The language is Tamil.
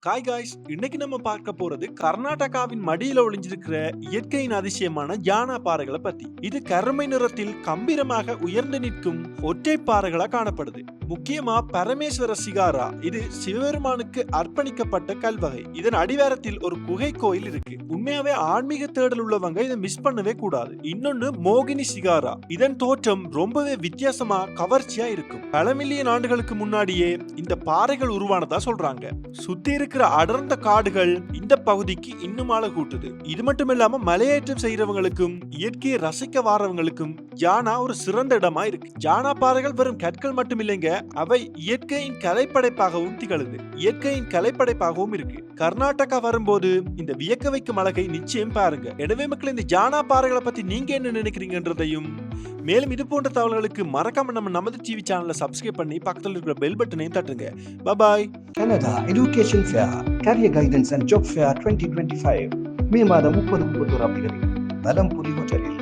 காய்ஸ் இன்னைக்கு நம்ம பார்க்க போறது கர்நாடகாவின் மடியில ஒளிஞ்சிருக்கிற இயற்கையின் அதிசயமான ஜானா பாறைகளை பத்தி. இது கருமை நிறத்தில் கம்பீரமாக உயர்ந்து நிற்கும் ஒற்றை பாறைகளா காணப்படுது. முக்கியமா பரமேஸ்வர சிகாரா, இது சிவபெருமானுக்கு அர்ப்பணிக்கப்பட்ட கல்வகை. இதன் அடிவாரத்தில் ஒரு குகை கோயில் இருக்கு. உண்மையாவே ஆன்மீக தேடல் உள்ளவங்க இதை மிஸ் பண்ணவே கூடாது. இன்னொன்னு மோகினி சிகாரா, இதன் தோற்றம் ரொம்பவே வித்தியாசமா கவர்ச்சியா இருக்கும். பல மில்லியன் ஆண்டுகளுக்கு முன்னாடியே இந்த பாறைகள் உருவானதா சொல்றாங்க. சுத்தி இருக்கிற அடர்ந்த காடுகள் இந்த பகுதிக்கு இன்னும் ஆழ கூட்டுது. இது மட்டும் இல்லாம மலையேற்றம் செய்யறவங்களுக்கும் இயற்கையை ரசிக்க வாரவங்களுக்கும் ஜானா ஒரு சிறந்த இடமா இருக்கு. ஜானா பாறைகள் வெறும் கற்கள் மட்டும் இல்லைங்க, அவை இயற்கையின் கலைப்படைப்பாகவும் திகழுது. இயற்கையின் கலைப்படைப்பாகவும் இருக்கு. கர்நாடகா வரும்போது இந்த வியக்க வைக்கும் அழகை நிச்சயம் பாருங்க. எனவே மக்கள், இந்த ஜானா பாறைகளை பத்தி நீங்க என்ன நினைக்கிறீங்கன்றதையும், மேலும் இது போன்ற தகவல்களுக்கு மறக்காம நமது டிவி சேனலை சப்ஸ்கிரைப் பண்ணி பக்கத்தில் இருக்கிற பெல் பட்டனையும் தட்டுங்க. பாய். Canada Education Fair, Career Guidance and Job Fair 2025 மே மாதம் 30-31 தேதி மலம்புரி ஹோட்டலில்